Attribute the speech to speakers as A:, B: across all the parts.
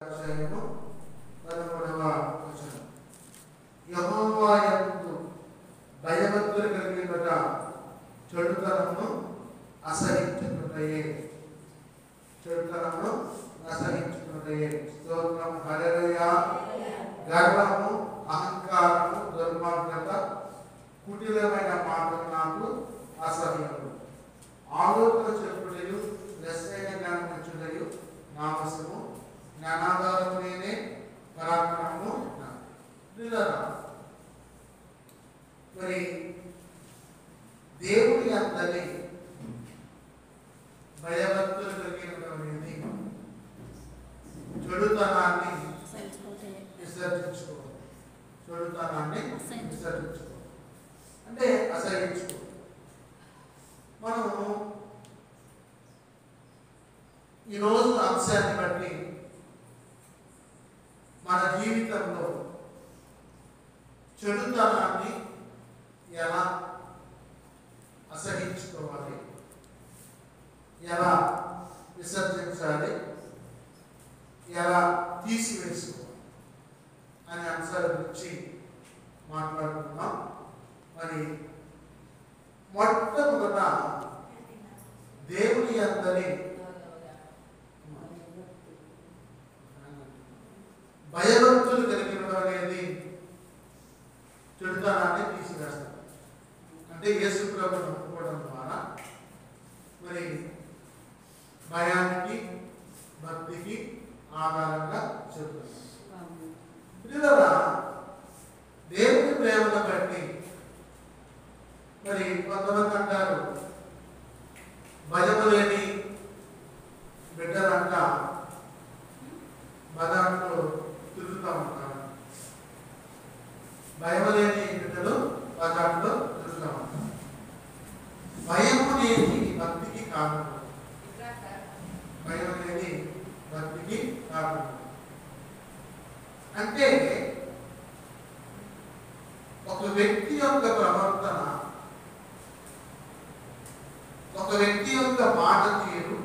A: అధ్యాయము 13వ వచనం. యెహోవా యందు భయభక్తులు కలిగినట చెడుతనమును అసహించుకున్నయే. స్తోత్రం. హల్లెలూయా. గర్వము, అహంకారము, దుర్మార్గత, కుటిలమైన మాటలు నాకు అసహ్యము. ఆలోచన చెప్పుడయు లెస్సైన జ్ఞానముచుడయు నా వశము. జ్ఞానాధారము నేనే, పరాక్రమము మరి దేవుని అందరి భయభక్తులు కలిగినటువంటి చెడుతనాన్ని విసర్జించుకోవాలి. అంటే అసహించుకో. మనము ఈరోజు అంశాన్ని బట్టి మన జీవితంలో చెడుతనాన్ని ఎలా అసహించుకోవాలి, ఎలా విసర్జించాలి, ఎలా తీసివేసుకోవాలి అనే అంశాల గురించి మాట్లాడుకుందాం. మరి మొట్టమొదట దేవుని అందరి భయభక్తులు కలిగిన అనేది చెడుతనాన్ని తీసివేస్తారు. అంటే యేసు ప్రభువును నమ్ముకోవడం ద్వారా మరి భయానికి, భక్తికి ఆధారంగా చెబుతుంది. పిల్లరా, దేవుని ప్రేమను బట్టి మరి కొంతమంది అంటారు, భయము లేని బిడ్డలంట బజార్లో తిరుగుతూ ఉంటారు. భయము లేని బిడ్డలు బజార్లో తిరుగుతూ ఉంటారు. భయము లేని భక్తికి కారణం. భయం అనేది భక్తికి కారణం. అంటే ఒక వ్యక్తి యొక్క ప్రవర్తన, ఒక వ్యక్తి యొక్క మాట తీరు,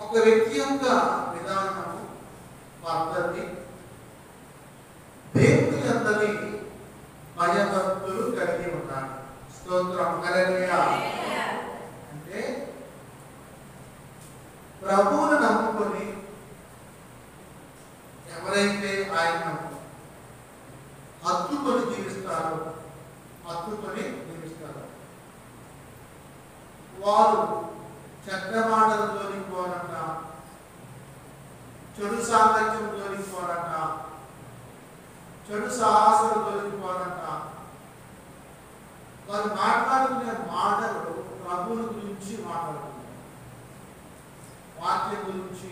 A: ఒక వ్యక్తి యొక్క విధానము, పద్ధతి దేవుని అందరి భయభక్తులు కలిగి ఉంటారు. స్తోత్రం. హల్లెలూయా. అంటే ప్రభువును నమ్ముకొని ఎవరైతే ఆయన హత్తుకొని జీవిస్తారో వారు చెడ్డ మాటలలోనికి పోరంట, చెడు సాంగత్యంలోనికి పోరంట, చెడు సాహసాలలోనికి పోరంట. వారు మాట్లాడుకునే మాటలు ప్రభువుని గురించి మాట్లాడుతున్నారు. వాక్యం గురించి,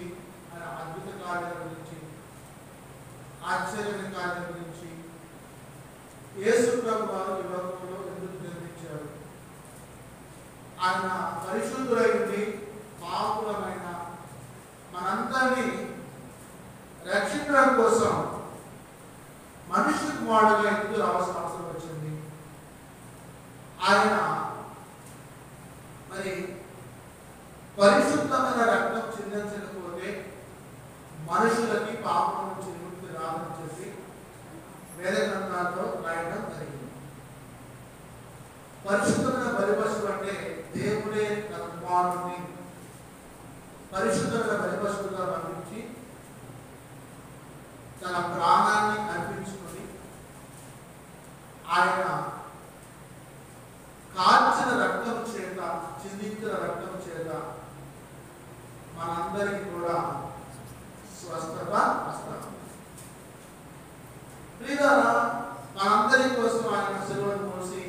A: ఆయన అద్భుత కార్యాల గురించి, ఆశ్చర్య కార్యాల గురించి, యేసు ప్రభు వారు ఈ లోకంలో ఎందుకు జన్మించారు, ఆయన పరిశుద్ధులైంది పాపులమైన మనందరినీ రక్షించడం కోసం మనుష్య కుమారుడుగా ఎందుకు రావాల్సిన అవసరం వచ్చింది, ఆయన మరి పరిశుద్ధమైన రక్తం చిందించకపోతే మనుషులకి పాపం నుంచి విముక్తి రాదని చెప్పి వేద గ్రంథాల్లో రాయడం జరిగింది. పరిశుద్ధమైన బలిపశువు అంటే దేవుడే తన కుమారుడిని పరిశుద్ధమైన బలిపశువుగా పంపించి తన ప్రాణాన్ని అర్పించుకొని ఆయన కార్చిన రక్తం చేత, చిందించిన రక్తం చేత మనందరికీ కూడా స్వస్థత వస్తుంది. ప్రియులారా, మనందరి కోసం ఆయన శిలువను మోసి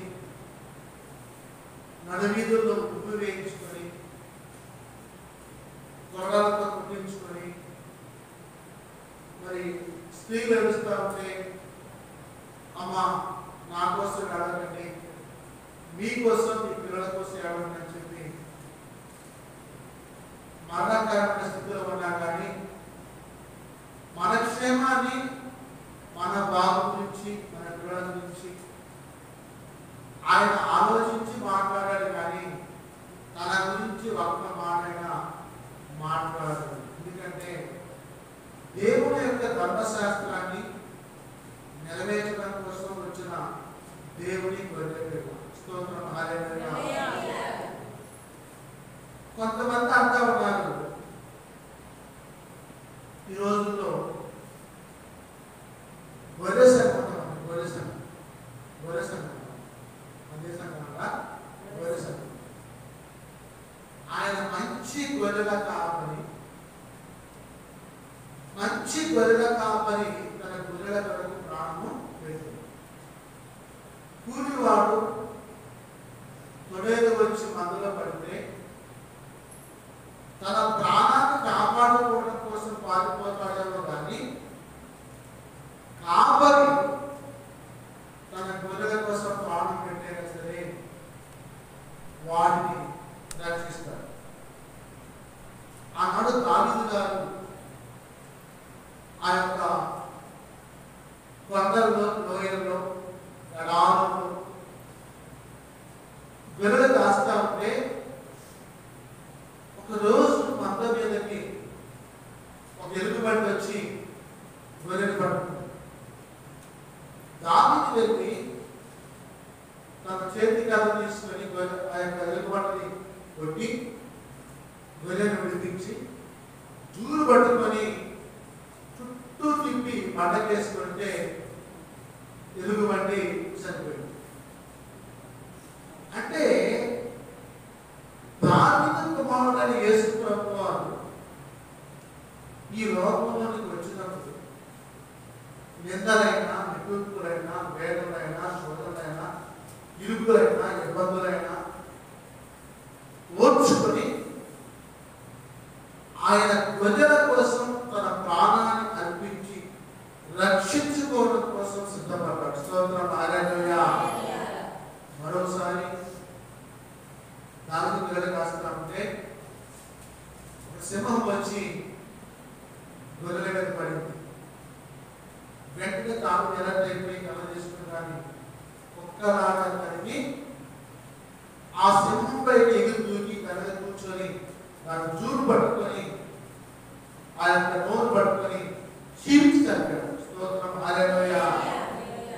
A: నడివీధుల్లో ఉప్పు వేయించుకొని, గొడవలతో కుట్టించుకొని, మరి స్త్రీలు ఏడుస్తూ ఉంటే, అమ్మ నా కోసం ఏడవండి, మీకోసం, మీ పిల్లల కోసం ఏడవండి అని చెప్పి మరణకరమైన స్థితిలో ఉన్నా కానీ మన క్షేమాన్ని, మన బాబు గురించి, మన పిల్లల గురించి ఆయన ఆలోచించి మాట్లాడాడు. కానీ తన గురించి ఒక్క మాట మాట్లాడాడు. దేవుని యొక్క ధర్మశాస్త్రాన్ని నెరవేర్చడం కోసం వచ్చిన దేవుని గొర్రె. స్తోత్రం, హల్లెలూయా. కొంతమంది అంటా ఉన్నారు ఈ రోజుల్లో గొర్రె సంఘం, గొర్రె సంఘం, గొర్రె సంఘం, అదే సంఘం, గొర్రె సంఘం. ఆయన మంచి గొర్రెల కాపరి, మంచి గొర్రెల కాపరి తన గొర్రెల కొరకు ప్రాణము పెడుతుంది. కూలివాడు తొడేలు వచ్చి మందులో పడితే తన ప్రాణాన్ని కాపాడుకోవడం కోసం పారిపోతాడేమో కానీ కాపరి తన గొర్రెల కోసం ప్రాణం పెట్టైనా సరే వాడిని రక్షిస్తాడు. ఆనాడు దావీదు గారు ఆ యొక్క కొండల్లో, లోయల్లో, ఎడారుల్లో గొర్రెలు కాస్తా ఉంటే ఒకరోజు మంద మీదకి ఒక ఎలుగుబంటి వచ్చి గొర్రెలు పడుతుంది. దావీదు వెళ్ళి తన చేతి కథ తీసుకొని ఆ యొక్క ఎలుగుబంటిని కొట్టి గొర్రెను విడిపించి జూలు పట్టుకొని చుట్టూ తిప్పి పండగేసుకుంటే ఎలుగుబంటి చనిపోయింది. అంటే దావీదు కుమారుడైన యేసు ప్రభువారు ఈ లోకంలోనికి వచ్చినప్పుడు నిందలైనా, నికూర్పులైనా, వేదనైనా, శోధనైనా, ఇరుకులైనా, ఇబ్బందులైనా ఓర్చుకొని ఆయన గొర్రెల కోసం తన ప్రాణాన్ని అర్పించి రక్షించుకోవడం కోసం సిద్ధపడ్డాడు. స్తోత్రం, హల్లెలూయా. మరోసారి దావీదు గొర్రెలు కాస్తా ఉంటే ఒక సింహం వచ్చి గొర్రెల మీద పడింది. వెంటనే తాను ఎలర్ట్ అయిపోయి కళ్ళ తీసుకుని కానీ ఒక్కలాగా కలిగి ఆ సింహం పైకి ఎగురు దూకి కళ్ళ కూర్చొని దాని జూరు పట్టుకొని ఆ యొక్క నోరు పట్టుకొని చీల్చి చంపాడు. స్తోత్రం, హల్లెలూయా.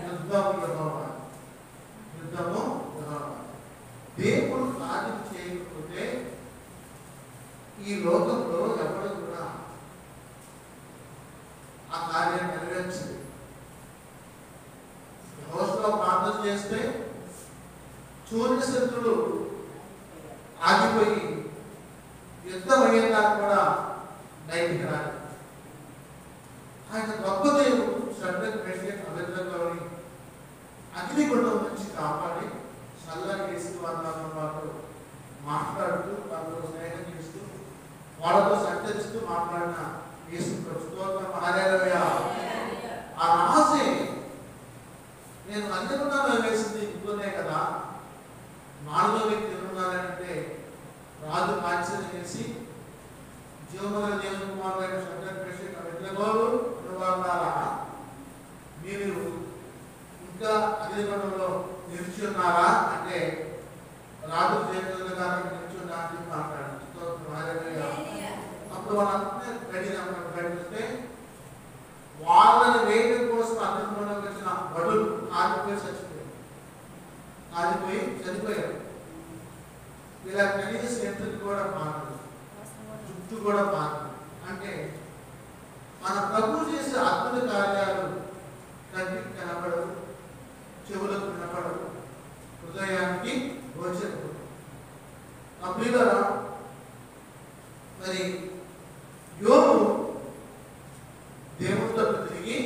A: యుద్ధము యెహోవా, యుద్ధము యెహోవా. దేవుడు కార్యం చేయకపోతే ఈ లోకంలో ఎవరు కూడా ఆ కార్యాన్ని నెరవేర్చదు. యెహోవా ప్రార్థన చేస్తే సూర్య శత్రులు ఆగిపోయి యుద్ధం అయ్యేదా కూడా బయటికి రాలి. ఆయన గొప్ప దేవుడు శ్రద్ధకు పెట్టే అభివృద్ధిలోని అగ్నిగుండం నుంచి కాపాడి చల్లని వేసి వారు మాట్లాడుతూ వాళ్ళతో స్నేహం చేస్తూ వాళ్ళతో సంచరిస్తూ మాట్లాడిన యేసు స్తోత్రం, హల్లెలూయా. ఆ రాసే నేను అన్యగుండంలో వేసింది ఇంకొనే కదా, నాలుగో వ్యక్తి ఎవరున్నారంటే రాజు కాంక్షలు చేసి జీవముల దేవుని కుమారుడైన శబ్దం చేసి వ్యక్తులు మీరు ఇంకా అగ్నిగుండంలో నిలిచి ఉన్నారా అంటే రాజు దేవుని గారు నిలిచి ఉన్నా అని మాట్లాడారు. అప్పుడు వాళ్ళంతా గడిస్తే వాళ్ళని వేయడం కోసం అగ్నిగుండంలోకి వచ్చిన బడులు కాలిపోయి చనిపోయారు. ఇలా కనీసం ఎంతకు కూడా మారదు, జుట్టు కూడా మారదు. అంటే మన ప్రభు చేసే అద్భుత కార్యాలు కంటికి కనపడవు, చెవులకు వినపడవు, హృదయానికి గోచరపడవు. అప్పుడు మరి యోబు దేవునితో తిరిగి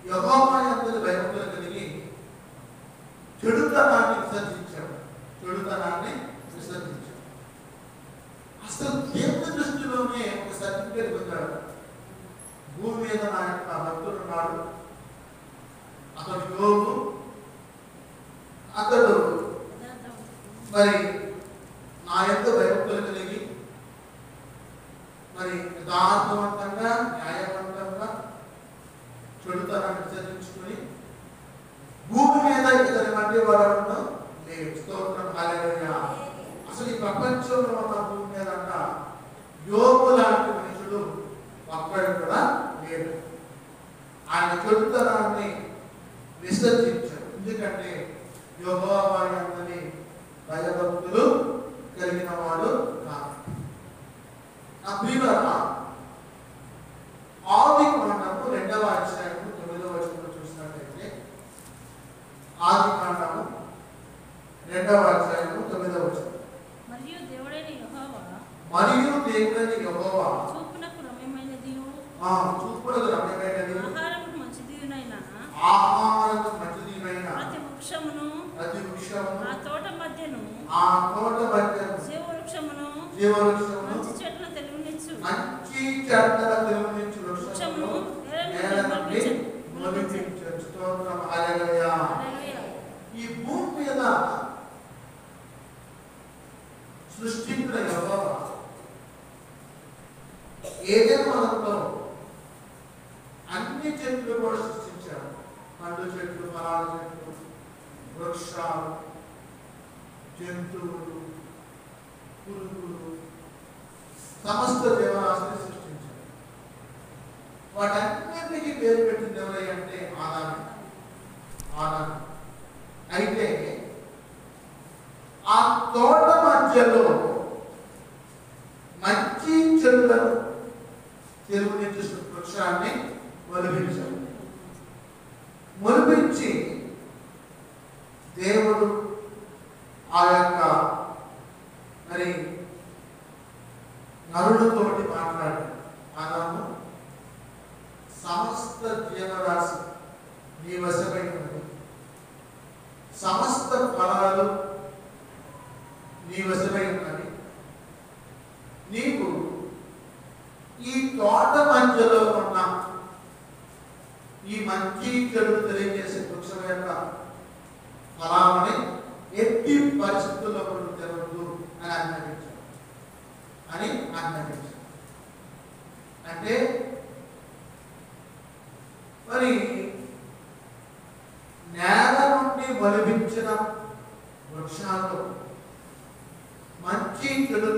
A: యెహోవా యందు భయభక్తులు కలిగి చెడుతనాన్ని విసర్జించాడు. అసలు దేవుని దృష్టిలోనే ఒక సర్టిఫికేట్ పొందాడు. భూమి మీద నా యొక్క భక్తుడు ఉన్నాడు, అతడు యోబు, అతడు మరి నా యొక్క భయభక్తులు కలిగి మరి యథార్థవంతంగా, న్యాయవంతంగా చెడుతనాన్ని విసర్జించుకుని భూమి మీద ఇతని వంటి వాడు లేడు. స్తోత్రం, హల్లెలూయా. అసలు ఈ ప్రపంచంలో ఉన్న భూమి మీద అంట యోబు లాంటి మనుషుడు నా ప్రియులారా, ఆది కాండము 2వ అధ్యాయము 9వ వచనంలో చూసినట్లయితే, ఆది కాండము 2వ అధ్యాయము 9వ వచనం.
B: మరియు దేవుడైన
A: యెహోవా
B: చూపునకు రమ్యమైనదియు ఆహారముకు మంచిదియునైన ప్రతి వృక్షమును ఆ తోట మధ్యను జీవ వృక్షమును మంచి చెట్ల తెలుగునిచ్చు వృక్షమును
A: ఈ భూమి మీద సృష్టించిన యెహోవా ఏదైనా వనంలో అన్ని చెట్లు కూడా సృష్టించారు. పండు చెట్లు, ఫలాల చెట్లు, వృక్షాలు, జంతువులు, పురుగులు, సమస్త జీవరాశిని సృష్టించారు. వాటన్నిటికీ పేరు పెట్టింది ఎవరంటే ఆదాము. అయితే ఆ తోట మధ్యలో మంచి చెడులను తెలుగునించే వృక్షాన్ని మొలిపించి దేవుడు ఆ యొక్క మరి నరులతోటి మాట్లాడాడు. ఆదాము, సమస్త జీవరాశి నీ వశమైనది, సమస్త ఫలాలు నీ వశమై ఉన్నది. నీకు ఈ తోట మధ్యలో ఉన్న ఈ మంచి చెడు తెలియజేసే వృక్షం యొక్క ఫలాలని ఎట్టి పరిస్థితుల్లో కూడా తెలవద్దు అని ఆజ్ఞాపించారు. అంటే మరి నేల నుండి మొలిపించిన వృక్షాల్లో మంచి చెడు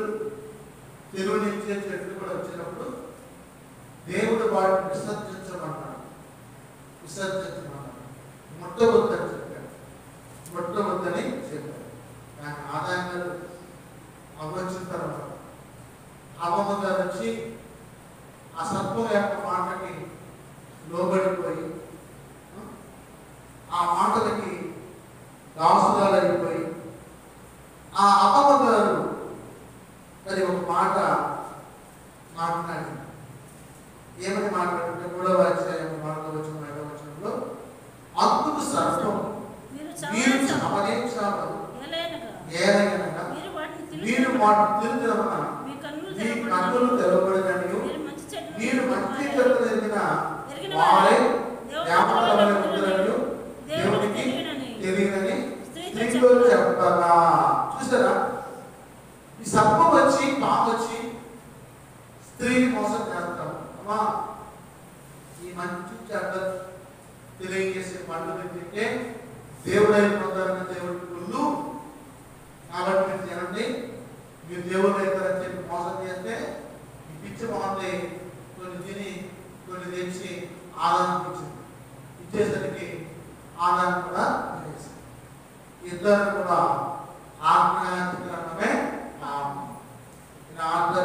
A: తెలుగునిచ్చే చెట్లు కూడా వచ్చినప్పుడు దేవుడు వాటిని విసర్జించమన్నాడు. ముట్టవద్దని చెప్పాడు. ముట్టవద్దని చెప్పాడు. కానీ ఆదాయాలు వచ్చిన తర్వాత అమ్మమ్మ గారు వచ్చి ఆ సర్పం యొక్క మాటకి లోబడిపోయి ఆ మాటలకి దాసురాలు అయిపోయి ఆ అమ్మమ్మ గారు మరి ఒక మాట మాట్లాడి ఏమని మాట్లాడుతుంటే 3వ అధ్యాయం 4వ వచనం 5వ వచనంలో, అందుకు సర్పం మీరు చావనే చావదు, ఏలయనగా మీరు వాటిని తిరుగుదమన మీ కన్నులు తెరవబడిననియు మీరు మంచి చెడు ఎరిగిన వారే దేవతల వలె ఉండుననియు దేవునికి తెలియదని స్త్రీతో చెప్పగా. చూసారా, ఈ సర్పం వచ్చి పాము వచ్చి స్త్రీని మోసం చేస్తాం. అమ్మా, ఈ మంచి చెడ్డ తెలియజేసే పండుగ తింటే దేవుడై పొందాలని దేవుడికి ముందు, కాబట్టి మీరు తినండి, మీరు దేవుడు అవుతారని చెప్పి మోసం చేస్తే ఈ పిచ్చి మొహంది కొన్ని తిని కొన్ని తెచ్చి ఆదానికి ఇచ్చింది. ఇచ్చేసరికి ఆదాన్ని కూడా తినేసింది. ఇద్దరు కూడా ఆజ్ఞాతిక్రమమే in order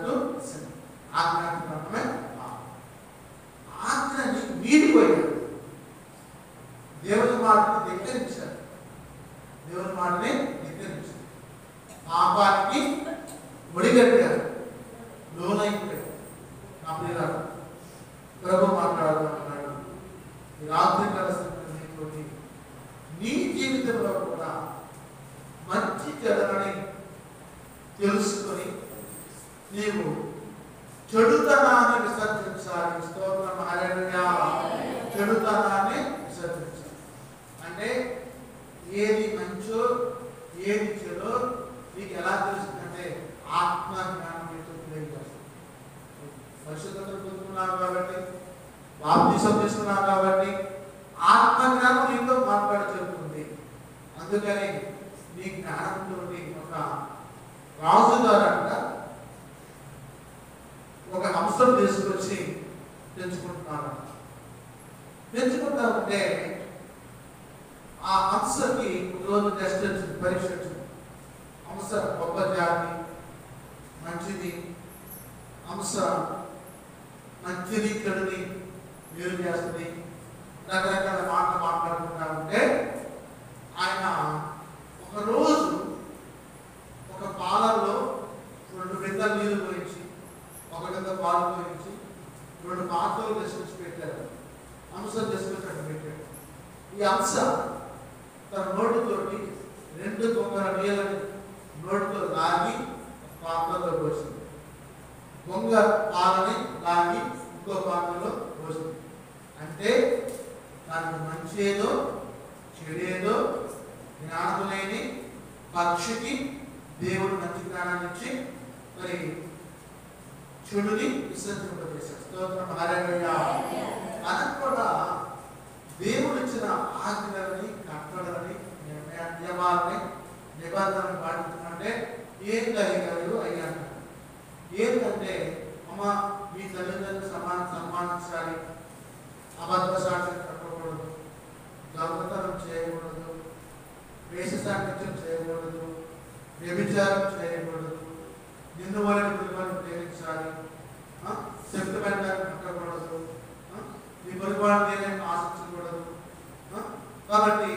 A: to sin, ఆజ్ఞాతిక్రమమే ఆజ్ఞని మీరిపోయాడు. దేవుని మాటని ధిక్కరించాడు. పాపానికి ఒడిగట్టాడు, లోనైపోయాడు. నా ప్రియులారా, ప్రభు మాట్లాడుతున్నాడు ఈ రాత్రి కలిసి నీ జీవితంలో కూడా మంచి చెడులని తెలుసుకొని నీవు చెడుతనాన్ని విసర్జించాలి. స్తోత్రం, హల్లెలూయా. చెడుతనాన్ని విసర్జించాలి అంటే ఏది మంచో ఏది చెడో నీకు ఎలా తెలుస్తుందంటే ఆత్మ జ్ఞానం తెలియజేస్తుంది. పరిశుద్ధతను పొందుకున్నావు కాబట్టి, బాప్తిసం తీసుకున్నావు కాబట్టి ఆత్మ జ్ఞానం నీతో మాట్లాడి చెబుతుంది. అందుకని నీ జ్ఞానంతో ఒక రాజు గారంట ఒక అంశం తీసుకొచ్చి తెచ్చుకుంటున్నాడు. తెచ్చుకుంటా ఉంటే ఆ అంశకి రోజు టెస్ట్ వచ్చింది, పరీక్ష వచ్చింది. అంశ గొప్ప జాతి, అంశ తన నోటితోటి 2 బొంగల నీళ్ళని నోటితో లాగి పాత్రలో పోసింది. బొంగ పాలని లాగి ఇంకో పాత్రలో పోసింది. అంటే దానికి మంచి ఏదో చెడేదో జ్ఞానం లేని పక్షికి దేవుడు మంచి జ్ఞానాన్ని ఇచ్చి మరి చెడుని విసర్జింపజేశాడు. స్తోత్రం హల్లెలూయా. మనకు కూడా దేవుడు ఇచ్చిన ఆజ్ఞలని కట్టడలని నియమాలని నిబంధనలు పాటించమంటే ఏం కలిగారు అయ్యా. ఏంటంటే అమ్మ మీ తల్లిదండ్రులు సన్మానించాలి, అబద్ధ సాక్ష్యం చెప్పకూడదు, దొంగతనం చేయకూడదు, వేషసాంగత్యం చేయకూడదు, వ్యభిచారం చేయకూడదు, నిన్ను వాళ్ళని పిల్లలను ప్రేమించాలి, సెంటిమెంట్ పెట్టకూడదు, నీ పొరుగువాడిని నేనేం ఆశించకూడదు. కాబట్టి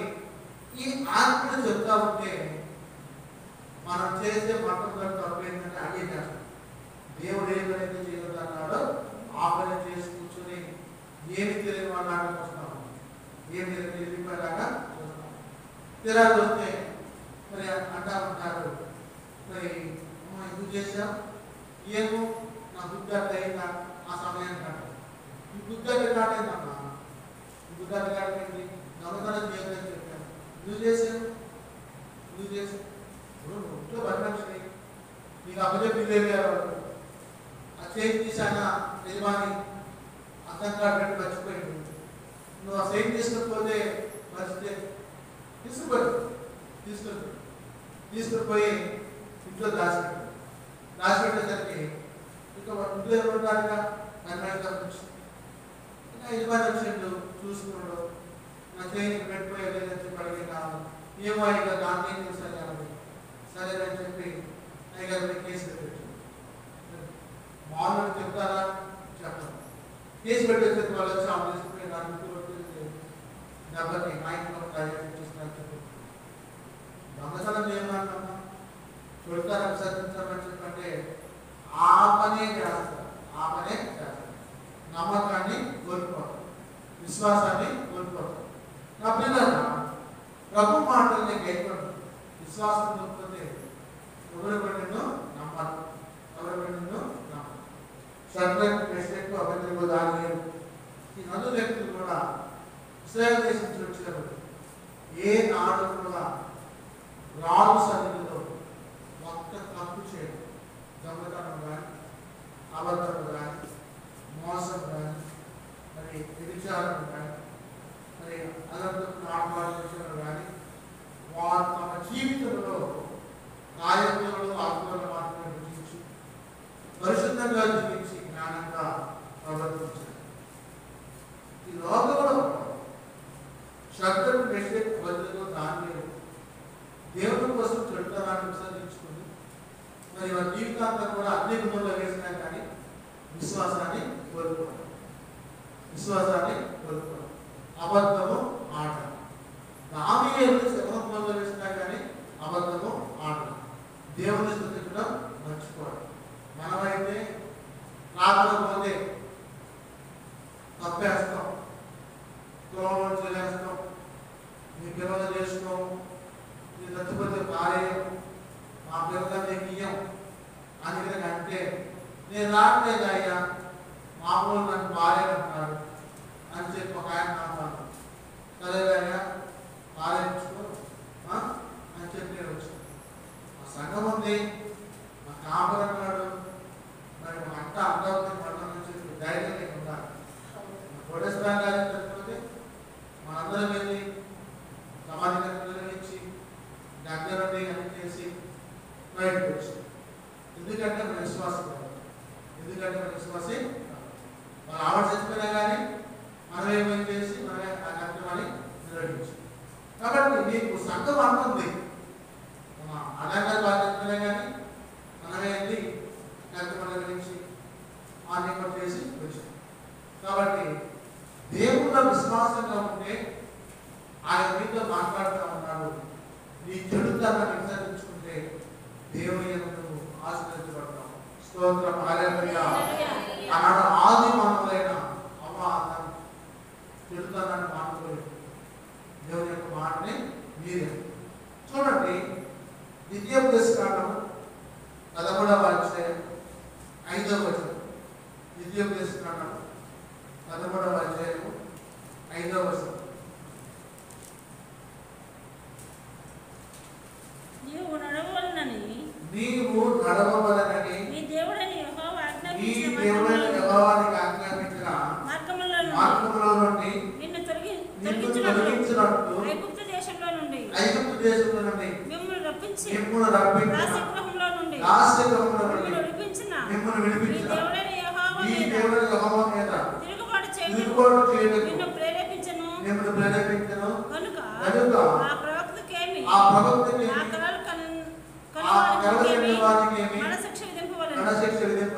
A: ఈ ఆజ్ఞలు చెప్తా ఉంటే మనం చేసే మొట్టమొదటి తప్పు ఏంటంటే అదే చేస్తాం. దేవుడు ఏ పని చేయొద్దన్నాడో ఆ పని చేసి కూర్చొని ఏమి తెలియని వాళ్ళగా చూస్తాము, ఏమి తెలియలాగా చూస్తాం. తిరాలు వస్తే మరి అంటా ఉంటారు, మరి ఎందుకు చేశాం, ఏమో నా బుద్ధి అయిందా ఆ సమయానికి అంటారు. ఈ బుద్ధి కాటేందమ్మా, ఈ బుద్ధి కాటేంటి, దొంగతనం చేయదని చెప్పాను, నువ్వు చేశావు. ఇప్పుడు ఇంట్లో పరిరక్షణ నీకు అప్పచెప్పి లేవారు, ఆ చేతి తీసాన యజమాని అర్థం కాదు మర్చిపోయింది. నువ్వు ఆ సైన్ తీసుకుపోతే మర్చితే తీసుకుపోయి ఇంట్లో దాచిపెట్టేసరికి ఇంకా ఇంట్లో ఎవరు ఉంటారుగా కర్ణాటక నుంచి ఇంకా యజమాని వచ్చిండు, చూసుకున్నాడు, నా చేయికి పెట్టిపోయేదని చెప్పి అడిగినాను. ఏమో ఇక దాన్ని ఏం తెలుసా, సరేనని చెప్పి అయ్యగారి కేసు పెట్టాడు. మామూలు చెప్తారా చెప్పండి. కేసు పెట్టేసరికి వాళ్ళు వచ్చి ఆమె తీసుకుని నా ఇంటి డబ్బని మా ఇంట్లో చూస్తున్నారు చెప్పి దొంగతనం చేయమన్నా చూడతారా విసర్జించామని చెప్పంటే ఆ పనే చేస్తారు. నమ్మకాన్ని కోల్పోతారు, విశ్వాసాన్ని కోల్పోతారు. నా పిల్లల ప్రభు మాటల్ని గైకొంటారు. విశ్వాసం కోల్పోతే ఎవరు నిన్ను నమ్మాలి, షడ్రక్, మెషక్, అబేద్నెగో, దానియేలు ఈ నలుగురు వ్యక్తులు కూడా ఇశ్రాయేలు దేశం నుంచి వచ్చినప్పుడు ఏ నాడు కూడా రాజు సన్నిధిలో ఒక్క తప్పు చేయడం, దొంగతనం కానీ, అబద్ధం కానీ, మోసం కానీ, మరి వ్యభిచారం కానీ, మరి అలంతకు ఆత్మహత్యం కానీ, వారు తమ జీవితంలో కార్యక్రమంలో ఆత్మలను మాత్రమే భుజించి పరిశుద్ధంగా జీవించి జ్ఞానంగా ప్రవర్తించారు. ఈ లోకంలో షడ్రక్, మెషక్, అబేద్నెగో, దానియేలు దేవుని కోసం చెడుతనాన్ని విసర్జించుకుని మరి వారి జీవితాంతం కూడా అన్ని గుణంలో వేసినా కానీ విశ్వాసాన్ని కోల్పోవడం. అబద్ధము ఆట. దానియేలు సింహంలో వేసినా కానీ అబద్ధము ఆట. దేవుని స్తుతించడం మర్చిపోవడం. మనమైతే రాకపోతే తప్పేస్తాం, త్రోవలు చేస్తాం, మీ పిల్లలు చేసుకోము, మీరు చచ్చిపోతే భార్య మా పిల్లలు నీకు ఇయ్యం అని అంటే నేను రావట్లేదు అయ్యా, మామూలు నన్ను భార్య అంటున్నాడు అని చెప్పి ఒక ఆయన అంటాను. సరేగా భార్యించుకో అని చెప్పి నేను వచ్చాను. మా సంఘం ఉంది, మా కాపర్ అన్నాడు, మరి మా అంతా అర్థం పడతానని చెప్పి ధైర్యం నీకు ఉండాలి. కోటేశ్వరం గారు చచ్చిపోతే మనందరం వెళ్ళి సమాధి నిర్వహించి దగ్గరుండి అని చేసి బయటకు వచ్చాం. ఎందుకంటే మన విశ్వాసం వాళ్ళు ఆవిడ చచ్చిపోయినా కానీ మనం ఏమైనా చేసి మనమే ఆ కార్యక్రమాన్ని నిర్వహించాం. కాబట్టి మీకు సంఘం అంటుంది అడంగా బాధ్యతలే కానీ మనమే వెళ్ళి కార్యక్రమాలు నిర్వహించి ఆన్యం చేసి వచ్చాం. కాబట్టి దేవుళ్ళ విశ్వాసంగా ఉంటే ఆయన మీతో మాట్లాడుతూ ఉన్నాడు. నీ చెడుతనాన్ని విసర్జించుకుంటే దేవుని యందు ఆశీర్వదించబడతాం. స్తోత్రం హల్లెలూయా. ఆనాడు ఆది మానవులైన అవ్వ చెడుతనాన్ని మానుకోలేదు. ద్వితీయోపదేశకాండము 13వ అధ్యాయం 5వ వచనం. ద్వితీయోపదేశకాండము 13వ అధ్యాయము 5వ వచనం.
B: నీవు నడవవలనని
A: నీ
B: దేవుడైన యెహోవా
A: ఆజ్ఞాపించిన
B: మార్గములలో నుండి నిన్ను తొలగించినట్లు ఐగుప్తు దేశంలో నుండి మిమ్మల్ని రప్పించి దాస్యగృహంలో నుండి మిమ్మల్ని విడిపించిన నీ దేవుడైన యెహోవా మీద తిరుగుబాటు చేయుటకు నిన్ను ప్రేరేపించెను కనుక ఆ ప్రవక్తకేమి ఆ కలలు కనువానికేమి మరణశిక్ష విధింపవలెను.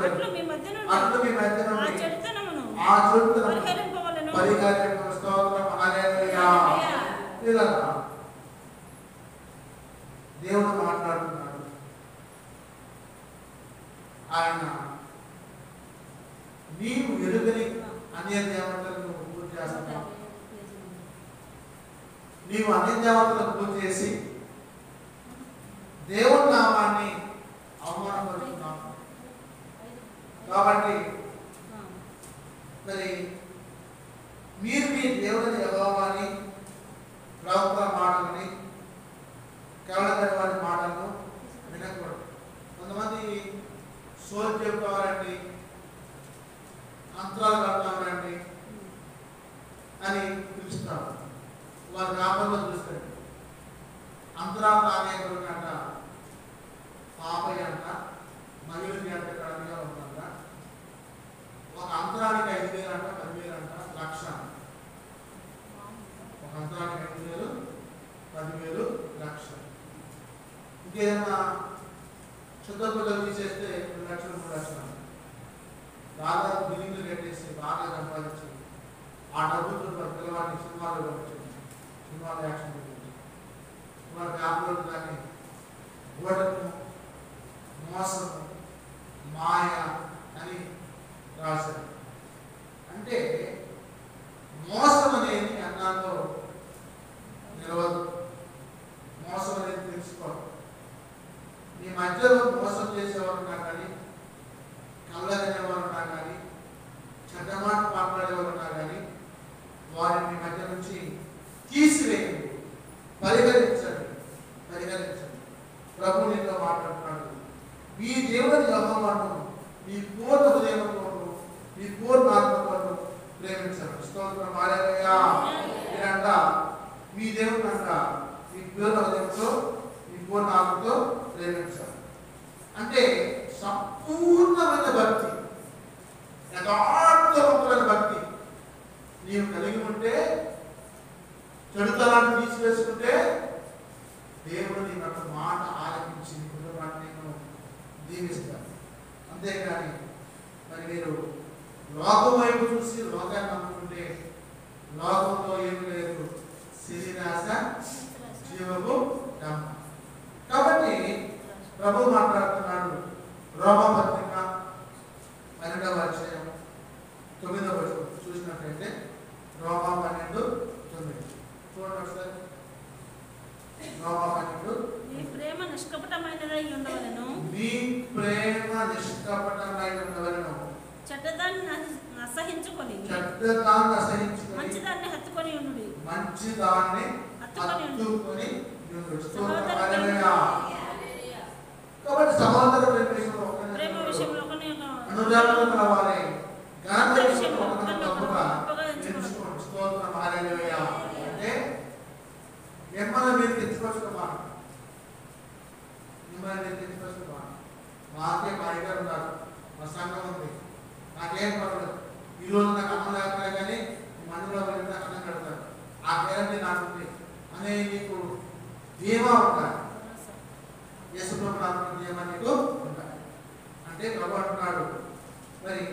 B: అట్లు మీ మధ్య నుండి ఆ చెడుతనమును పరిహరింపవలెను.
A: దేవుడు మాట్లాడుతున్నాడు. ఆయన నీవు ఎరుగని అన్య దేవతలను పూజ చేస్తున్నావు. నీవు అన్య దేవతలను పూజ చేసి దేవుడి నామాన్ని అవమానపరుస్తున్నావు. కాబట్టి మరి మీరు మీ దేవుడిని యెహోవాని ప్రవక్తల మాటలని కేవలం వారి మాటలను వినకూడదు. కొంతమంది సోల్ చెప్పుకోవాలండి, అంతరాలు కడతామండి అని పిలుస్తారు. వారి గ్రామంలో చూస్తారు అంతరాలు తాగేంట పాపయ్య అంట మహిళకి అంట కడగా ఉందంట. ఒక అంతరానికి 5,000 అంట, 10,000 అంట, 1,00,000. ఒక అంతరానికి 5,000, 10,000, 1,00,000. ఇంకేదైనా శుద్ధ పూజలు తీసేస్తే 2 లక్షలు, 3 లక్షలు. దాదాపు బిల్డింగ్లు కట్టేసి బాగా సంపాదించి ఆ డబ్బుతో పిల్లవాడిని సినిమాలో పంపించింది. సినిమాలో యాక్షన్ పెట్టింది. వాళ్ళ వ్యాపారులు కానీ ఓటము, మోసము, మాయ అని రాశారు. అంటే మోసం అనేది అన్నాల్లో నిలవదు. మోసం అనేది తెలుసుకోవాలి. మీ మధ్యలో మోసం చేసేవారు ఉన్నా కానీ, కళ్ళనేవారు ఉన్నా కానీ, చెడ్డమాట మాట్లాడేవారు ఉన్నా కానీ వారిని మీ మధ్య నుంచి తీసివేయండి, పరిగణించండి. ప్రభు నీతో మాట్లాడుతున్నాడు. మీ దేవుని యెహోవాను మీ పూర్ణ హృదయంతోను మీ పూర్ణ ఆత్మతోను ప్రేమించండి. స్తోత్రం హల్లెలూయా. మీరంట మీ దేవుని అంట మీ పూర్ణ హృదయంతో మీ పూర్ణ ఆత్మతో ప్రేమించాలి. అంటే సంపూర్ణమైన భక్తి, యథార్థవంతమైన భక్తి నీవు కలిగి ఉంటే, చెడుతనాన్ని తీసివేసుకుంటే దేవుడు నీ యొక్క మాట ఆలకించి నీ కుటుంబాన్ని నేను దీవిస్తాను. అంతేకాని మరి మీరు లోకం వైపు చూసి లోకాన్ని నమ్ముకుంటే లోకంలో ఏమి లేదు, శరీరాశ, జీవము డమ్మ. కాబట్టి ప్రభు మాట్లాడుతున్నాడు. రోమపత్రిక 12వ అధ్యాయం 9వ వచనం చూసినట్లయితే రోమా 12:9 చూడండి ఒకసారి. రోమా 12.
B: నీ ప్రేమ నిష్కపటమైనదై ఉండవలెను.
A: నీ ప్రేమ నిష్కపటమై ఉండవలెను.
B: చెడ్డదాన్ని అసహించుకొని మంచిదాన్ని హత్తుకొని ఉండుడి.
A: మంచిదాన్ని హత్తుకొని కాబట్టి సమాంతర
B: ప్రేమ విషయంలో
A: అనురాగం కావాలి. ఘనత విషయంలో స్తోత్రం హల్లెలూయా. అంటే మిమ్మల్ని మీరు తెచ్చుకోవాలి. మాకే మా దగ్గర ఉన్నారు, మా సంఘం ఉంది, నాకేం పర్వాలేదు. ఈరోజు నాకు అన్నం లేకపోతే కానీ మందులో వెళ్తే అన్నం కడతారు, ఆ గ్యారంటీ నాకు ఉంది అనే నీకు ధీమా ఉండాలి. యేసుప్రభు నామమున ధీమా నీకు ఉండాలి. అంటే ప్రభు అంటున్నాడు మరి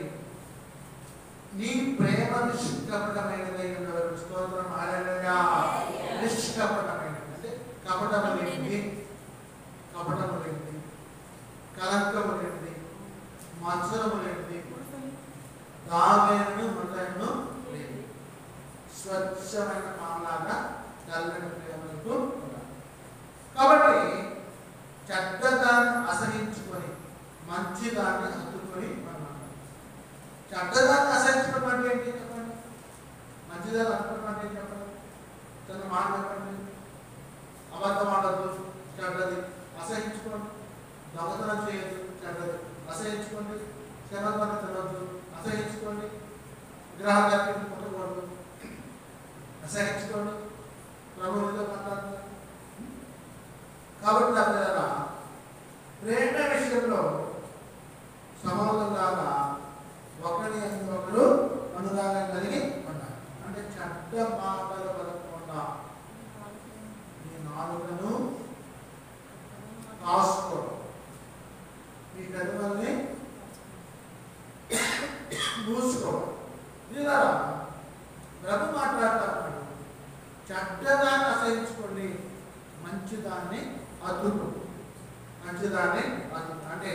A: నీ ప్రేమ నిష్కపటమైనదై ఉండవలెను. స్తోత్రం హల్లెలూయా. నిష్కపటమైనది అంటే కపటము లేనిది, కపటము లేనిది, కలంకము లేనిది, మత్సరము లేనిది, దావేను మృతను లేనిది, స్వచ్ఛమైన మామలాగా తెల్లని ప్రేమకు ఉండాలి. కాబట్టి చెడ్డదాన్ని అసహించుకొని మంచిదాన్ని హత్తుకొని అన్నాడు. చెడ్డదాన్ని అసహించుకోవడం అంటే ఏంటి చెప్పండి? మంచిదాన్ని హత్తుకోవడం అంటే ఏంటి చెప్పండి? చిన్న మాట చెప్పండి. అబద్ధం ఆడద్దు, చెడ్డది. అసహించుకోండి. దొంగతనం చేయొద్దు, చెడ్డది. అసహించుకోండి. శనగపని తినొద్దు, అసహించుకోండి. విగ్రహాలు కట్టించి కొట్టకూడదు, అసహించుకోండి. ప్రభువుతో మాట్లాడుతున్నారు. కాబట్టి నా పిల్లల ప్రేమ విషయంలో సమానంగా ఒకరి ఒకరు అనురాగం కలిగి ఉన్నారు. అంటే చెడ్డ మాటలు పలకకుండా మీ నాలుకను కాసుకోవడం, మీ పెదవుల్ని మూసుకోవడం. ఇలా ప్రభు మాట్లాడతాడు, చెడ్డదాన్ని అసహించుకోండి, మంచిదాన్ని అద్దుకు. మంచిదాన్ని అద్దుకు అంటే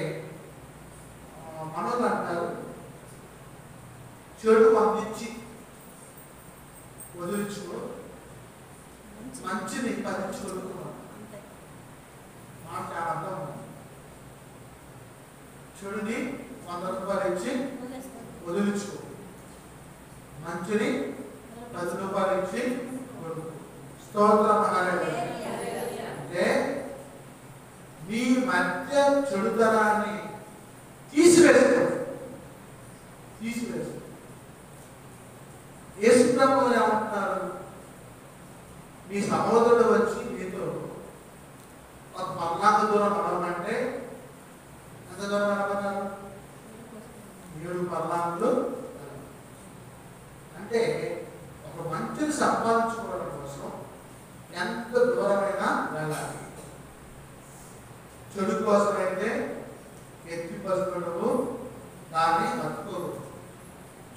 A: మనోళ్ళు అంటారు, చెడు అందించి వదిలించుకో, మంచిని పదించుకోనుకున్నాం. మాట చాలా అర్థం ఉంది. చెడుని 100 రూపాయలు ఇచ్చి వదిలించుకో, మంచిని 10 రూపాయలు ఇచ్చి వదులు. స్తోత్రం అంటే మీ మధ్య చెడుతనాన్ని తీసివేసుకోండి. యేసు ప్రభువు ఏమంటున్నారు? మీ సహోదరుడు వచ్చి మీతో ఒక పర్లాంగ దూరం నడవమంటే ఎంత దూరం నడవన్నారు? 7 పర్లాంగులు. అంటే ఒక మంచిని సంపాదించుకోవడం కోసం ఎంత దూరమైనా వెళ్ళాలి. చెడు కోసమైతే ఎత్తి పసుకుడు దాన్ని బతుకోరు.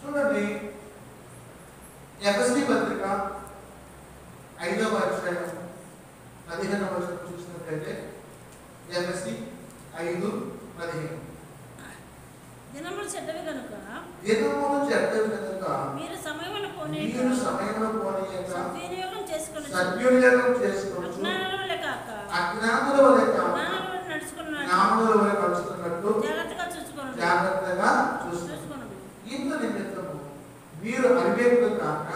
A: చూడండి, ఎఫెసీ పత్రిక 5వ అధ్యాయం 15వ వచనం చూసినట్లయితే ఎఫెసీ 5:15
B: దినములు చెడ్డవి కనుక మీరు సమయమును పోనీయక సద్వినియోగం చేసుకొని అజ్ఞానుల వలె కాక జ్ఞానుల వలె నడుచుకున్నట్టు జాగ్రత్తగా చూసుకోండి. ఇంత నిమిత్తము మీరు అవివేకులు కాక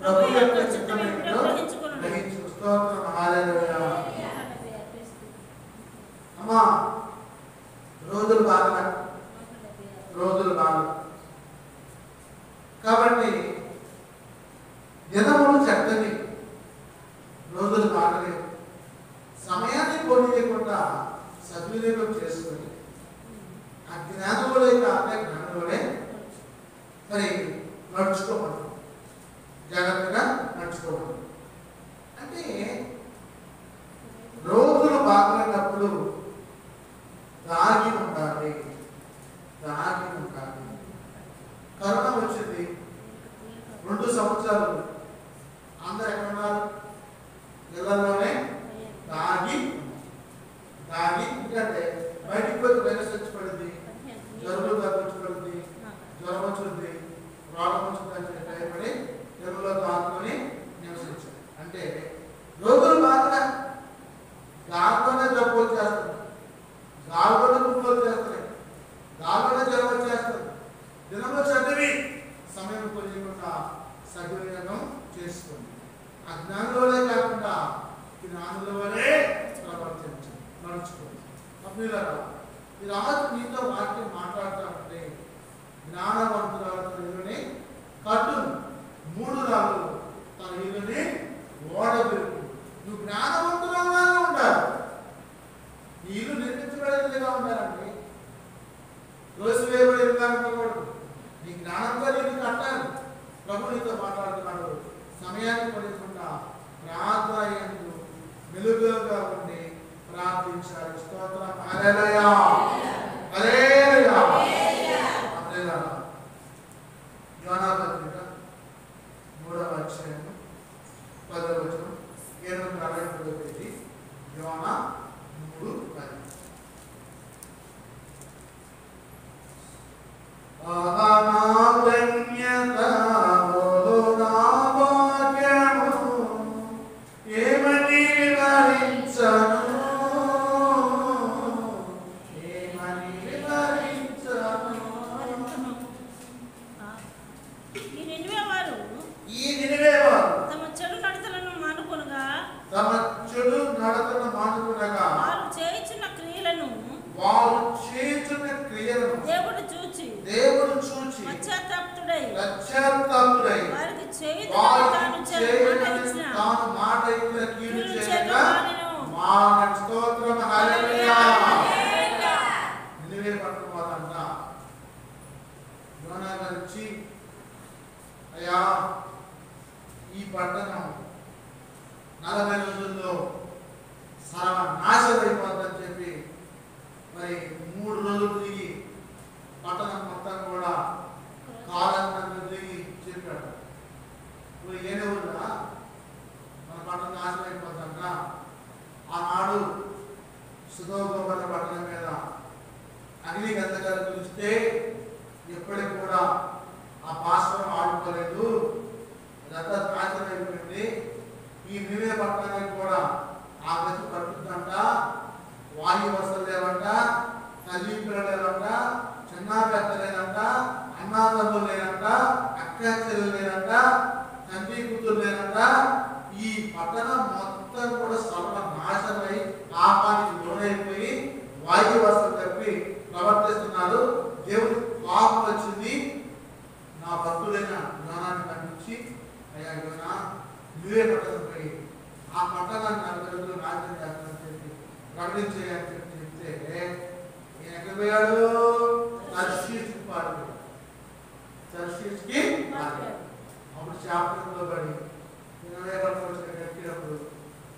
B: ప్రభు యొక్క చిత్తమేమిటో గ్రహించు. స్తోత్రం, హల్లెలూయా. అమ్మా, రోజులు బాగా కాబట్టి దినములు చెడ్డవి, రోజులు బాగలేవు. సమయాన్ని పోనీయకుండా సద్వినియోగం చేసుకొని అజ్ఞానులే కాక జ్ఞానులే మరి నడుచుకోమని, జాగ్రత్తగా నడుచుకోమని. అంటే రోజులు బాగున్నప్పుడు దాగి ఉండాలి. కరోనా వచ్చింది, 2 సంవత్సరాలు అందరూ ఎక్కడ ఉన్నారు? ఇళ్లలోనే దాగి. ఎందుకంటే బయటికి పోతే వైరస్ వచ్చి పడింది, జలుబు వచ్చి పడింది, జ్వరం వచ్చింది, రోగం వచ్చింది అని చెప్పి భయపడి ఇళ్లలో దాక్కుని నివసించారు. అంటే రోజులు బాగా గాలిలోనే జబ్బు వచ్చేస్తుంది, గాలిలోనే గుంపులు వచ్చేస్తున్నాయి, గాలిలోనే జ్వరం వచ్చేస్తుంది. దినంలో చదివి సమయం కొలియకుండా సద్వినియోగం చేసుకోండి. అజ్ఞానులే కాకుండా జ్ఞానుల వలె ప్రవర్తించండి, నడుచుకోండి. అప్పుడు ఈ రాజు మీతో వాక్యం మాట్లాడతామంటే జ్ఞానవంతురాలతో ఇల్లుని కట్టును, 3 రాళ్ళు తన ఇల్లుని ఓడబెరుకు. నువ్వు జ్ఞానవంతురాలుగానే ఉండాలి. ఈ ఇల్లు నిర్మించబడేదిగా ఉండాలండి, దోసివేయబడేదిగా ఉండకూడదు. నీ జ్ఞానంతో నీకు కట్టాలి. ప్రభు నీతో మాట్లాడుతున్నాడు. సమయాన్ని పడకుండా ప్రార్థన మెలుగుగా ఉండి ప్రార్థించాలి. స్తోత్రం, హల్లెలూయా, హల్లెలూయా. యోనా పత్రిక 3వ అధ్యాయం 10వ వచనం 743వ పేజీ. యోనా 3:10. ఏమని వివరించను
A: పశ్చాత్తాపుడై
B: వారికి
A: చేయుటకు
B: తాను మాట ఇచ్చిన కీడు చేయక మానని స్తోత్రం హల్లెలూయా. నినివే పట్టణం వారంట యోనా గారు వచ్చి, అయ్యా ఈ పట్టణం 40 రోజుల్లో సర్వనాశనం అయిపోతుందని చెప్పి మరి 3 రోజులు తిరిగి పట్టణం మొత్తం కూడా కాలంలో తిరిగి చెప్పాడు. ఇప్పుడు ఏనే ఊరుగా మన పట్టణం నాశనం అయిపోతుందంట. ఆనాడు సుధోగోపర పట్టణం మీద అగ్ని గంధకాలు పిలిస్తే ఎప్పటికి కూడా ఆ పాస్వరం ఆడుకోలేదు, అదంతా నాశనం అయిపోయింది. ఈ నినివే పట్టణానికి కూడా ఆ గతి పట్టుద్దంట. వాయు వసతులు లేవంట, తల్లి పిల్లలు లేవంట, చిన్న పెద్ద లేదంట, అన్నాదమ్ములు లేనంట, అక్క చెల్లెలు లేనంట, తండ్రి కూతురు లేనంట. ఈ పట్టణం మొత్తం కూడా సర్వనాశనమై పాపానికి లోనైపోయి వాయు వసతులు తప్పి ప్రవర్తిస్తున్నారు. దేవుడి కోపం వచ్చింది. నా భక్తుడైన యోనాన్ని పంపించి, అయ్యా యోనా నువ్వే పట్టణం పోయి ఆ పట్టణాన్ని 40 రోజులు నాశనం చేస్తానని చెప్పి ప్రకటించేయని చెప్పి చెప్తే ఈయన ఎక్కడ పోయాడు? తర్షీష్కి పారిపోయాడు. తర్షీష్కి పారిపోయాడు. అప్పుడు శాపంలో పడి నినివే పట్టణం వచ్చిన కట్టినప్పుడు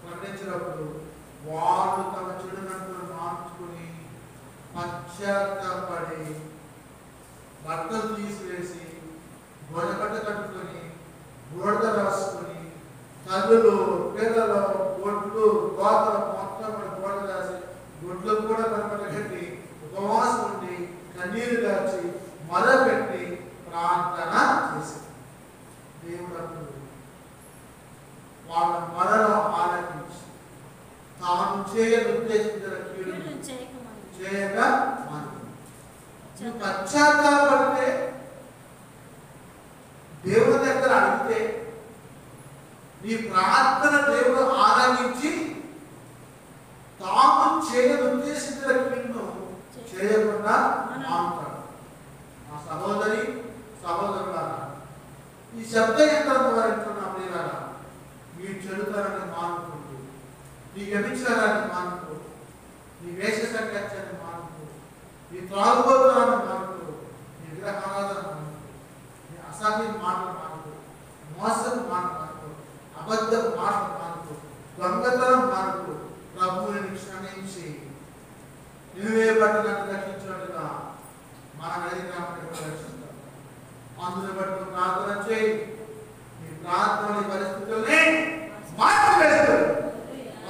B: ప్రకటించినప్పుడు వాళ్ళు తమ చెడు నడుపును మార్చుకుని పశ్చాత్తాపడి బట్టలు తీసివేసి గొడగట్ట కట్టుకొని బూడిద రాసుకొని తల్లులు పిల్లలు గొడ్లు గోతలు మొత్తం కూడా బూడిద రాసి గొడ్లు కూడా కట్టి ఉపవాసం ఉండి కన్నీరు కాచి మొదలుపెట్టి ప్రార్థన చేశారు. దేవుడు అప్పుడు వాళ్ళ మొరలో ఆలకించి తాను ఉద్దేశించిన కీడు చేయక నువ్వు పశ్చాత్తాపడితే దేవుడి దగ్గర అడిగితే నీ ప్రార్థన దేవుడు ఆరాధించి తాము ఉద్దేశించిన కీడును చేయకుండా మానుతాడు. మా సహోదరి సహోదరులారా, ఈ శబ్ద యంత్రం వారింటున్న ప్రియులారా, మీ చెడుతనాన్ని మానుకుంటూ, నీ వ్యభిచారాన్ని మానుకో, నీ వేష సంఖ్యాన్ని మానుకో, నీ త్రాగుబోతులను మానుకో, నీ విగ్రహారాధన మానుకో, నీ అసాధ్య మాటలు మానుకో, మోసం మాట మానుకో, అబద్ధం మాటలు మానుకో, దొంగతనం మానుకో. ప్రభువుని క్షమించి నినివే పట్టణాన్ని రక్షించినట్టుగా మన నైతికాన్ని రక్షిస్తాం. అందుని బట్టి ప్రార్థన చేయి. నీ ప్రార్థన పరిస్థితుల్ని మార్చివేస్తాడు.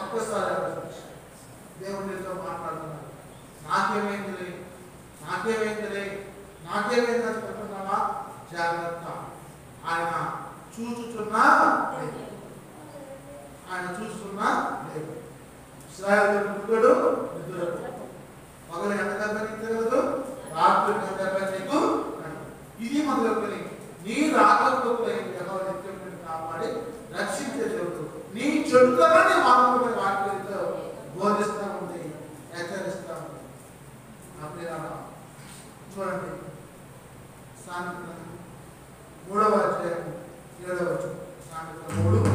B: ఒక్కసారి దేవుడితో మాట్లాడుతున్నాడు. నాకేమైందిలే నాకేమైందని చెప్తున్నావా? జాగ్రత్త. ఆయన చూస్తున్నా లేదు. ఇశ్రాయేలు పుట్టుడు నిద్రపోడు. పగలు ఎంత దెబ్బకి తెలియదు, రాత్రి ఎంత దెబ్బకి నీకు. ఇది మొదలుకొని నీ రాకపోతే నిత్యం కాపాడి రక్షించే దేవుడు నీ చెడుతనాన్ని మాత్రమే వాక్యంతో బోధిస్తూ ఉంది, హెచ్చరిస్తూ ఉంది. చూడండి, సామెతలు 3వ అధ్యాయం 7వ వచనం. సామెతలు 3:7.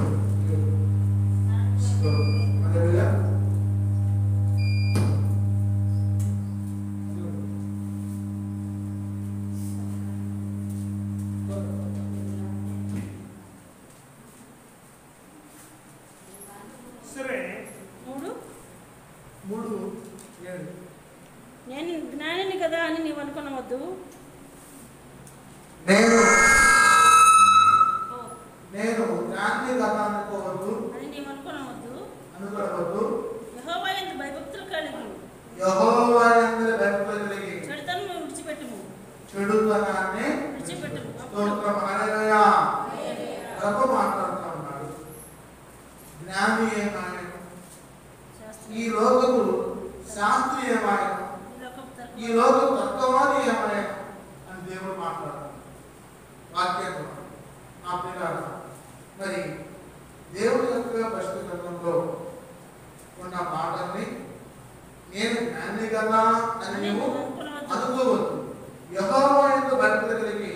A: నేను జ్ఞానిని కదా అని నీవు అనుకునవద్దు.
B: నేను జ్ఞాని కదా అనుకోవద్దు
A: అని నీవు అనుకునవద్దు.
B: యెహోవా యందు
A: భయభక్తులు కలిగి చెడుతనం విడిచిపెట్టుము.
B: చెడుతనాన్ని
A: విడిచిపెట్టుము.
B: స్తోత్రం హల్లెలూయా. ప్రభు మాట్లాడుతూ ఉన్నాడు. జ్ఞాని ఏమాయను, ఈ లోకము శాస్త్రీయమాయను, ఈ లోకం తత్వవాది ఏమాయను అని దేవుడు మాట్లాడుతున్నాడు. వాక్యం నా పిల్లలు, మరి దేవుడి యొక్క పరిశుద్ధ గ్రంథంలో ఉన్న మాటల్ని నేను జ్ఞాని కదా అని నువ్వు అనుకోవద్దు. యెహోవా యందు భక్తి కలిగి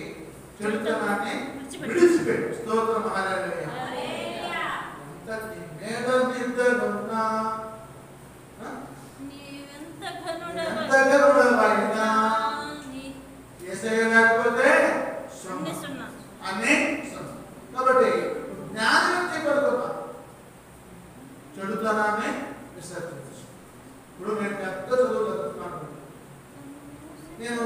A: నేను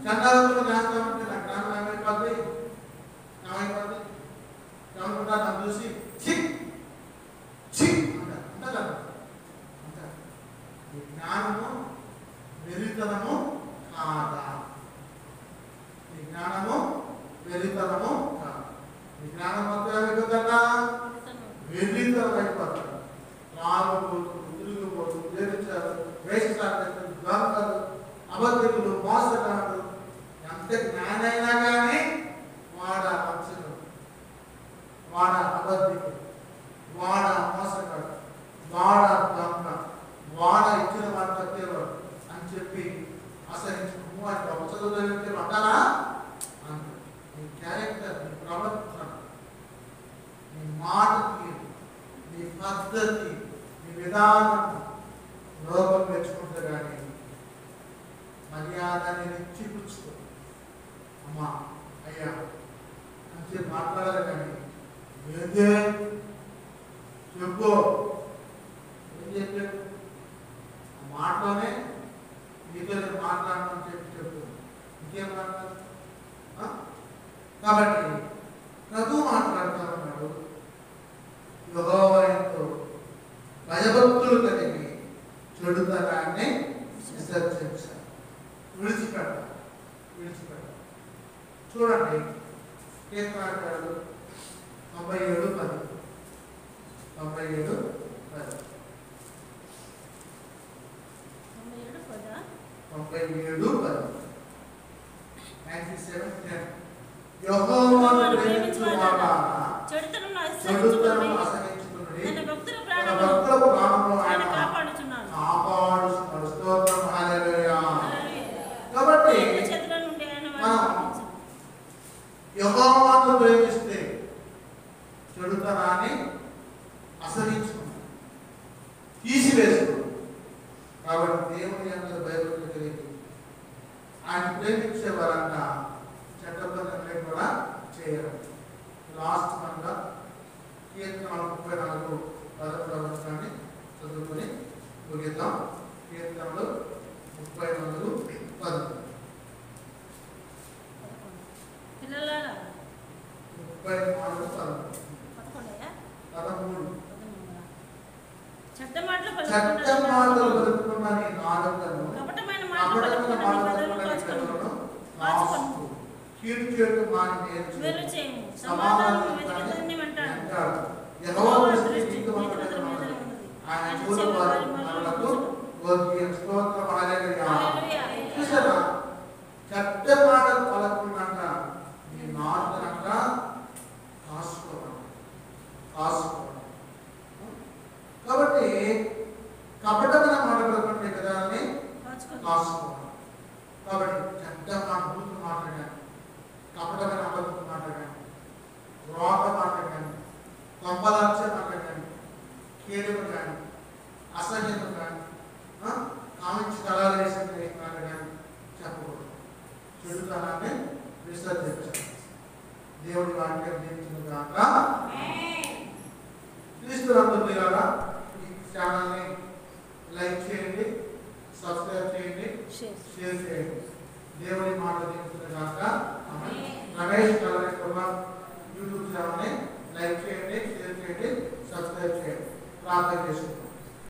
A: చండాలంలో చేస్తామంటే నాకు జ్ఞానం ఏమైపోద్ది ఏమనుకుంటా నన్ను చూసి చిక్ చిక్ అంటారు అంటారు అంటారు. ఈ జ్ఞానము వెరితనము కాదా? ఈ జ్ఞానము వెరితనము కాదు. ఈ జ్ఞానం మొత్తం ఏమైపోతుందా? వెరితనం అయిపోతాడు. రాగబోతులు, తిరుగుబోతులు, వేరించారు, వేషాలు, ద్వంద్వలు, అబద్ధికులు, మోసగాడు. ఎంత జ్ఞానైనా కానీ వాడ వంచకుడు, వాడ అబద్ధికుడు, వాడ మోసగాడు, వాడ దొంగ, వాడ ఇచ్చిన వాడు కట్టేవాడు అని చెప్పి అసహించుకుని వాటి గొప్ప చదువులు అంటారా? అంతే. నీ క్యారెక్టర్, నీ ప్రవర్తన, నీ మాట తీరు, నీ పద్ధతి, నీ విధానం లోపం తెచ్చుకుంటే కానీ మర్యాదని ఇచ్చిపుచ్చుకో. అమ్మా అయ్యా అని చెప్పి మాట్లాడాలి కానీ ఏందే చెప్పు ఏం చెప్పాడు ఆ మాటలోనే నీతో నేను మాట్లాడమని చెప్పు. ఇంకేం మాట్లాడు? కాబట్టి ప్రభు మాట్లాడుతూ ఉన్నాడు, యెహోవాతో భయభక్తులు కలిగి చెడుతనాన్ని విసర్జించాలి, విడిచిపెట్టాలి. చూడండి కీర్తనకారుడు 97:10 97:10 యెహోవాను ప్రేమించువాడా చెడుతనము అసహించుకొనుడి, తన భక్తుల ప్రాణమును ఆయన కాపాడుచున్నాడు. స్తోత్రం, హల్లెలూయా. కాబట్టి యెహోవాను ప్రేమిస్తే చెడుతనాన్ని అసహించుకుంటాం, తీసివేస్తాం. కాబట్టి దేవుని అందరూ భయభక్తులు కలిగి ఆయన ప్రేమించే వారంగా చట్టబద్ధంగా కూడా చేయరు. లాస్ట్ మనగా కీర్తనలు 34:11 చదువుకొని ముగిద్దాం. కీర్తనలు 34:10 చట్టమాటలు పలుకుతున్న నీ నాలుకను కీడు చేయడం మాని నేర్చు, సమాధానం అంటాడు. యెహోవా దృష్టి నీతిమంతుడైన వాడు, ఆయన చూడు వారి నరులకు గోత్రీయం. స్తోత్రం, హల్లెలూయా. చూసారా, చెడ్డ మాటలు పలకకుండా నీ నాలుకనంట కాసుకోవాలి. కాబట్టి కపటమైన మాట్లాడుకుంటే కదా అని కాసుకోవాలి. కాబట్టి చెడ్డ బూతు మాట్లాడాను, కపటమైన అబద్ధం మాట్లాడాను, రోత మాట్లాడాను, కొంపదార్చే మాట్లాడాను, కేడులు కానీ అసహ్యత కానీ కామించి కళాలు వేసి మాట్లాడాను చెప్పకూడదు. చెడుతనాన్ని విసర్జించాలి. దేవుడి వాక్యం దీవించును గాక. క్రీస్తునందు ప్రియులారా, ఈ ఛానల్ని లైక్ చేయండి, సబ్స్క్రైబ్ చేయండి, షేర్ చేయండి. దేవుని మాట దీవించును గాక. రమేష్ కలరీ కుమార్ యూట్యూబ్ ఛానల్ని లైక్ చేయండి, షేర్ చేయండి, సబ్స్క్రైబ్ చేయండి. ప్రార్థన చేసుకుంటాం.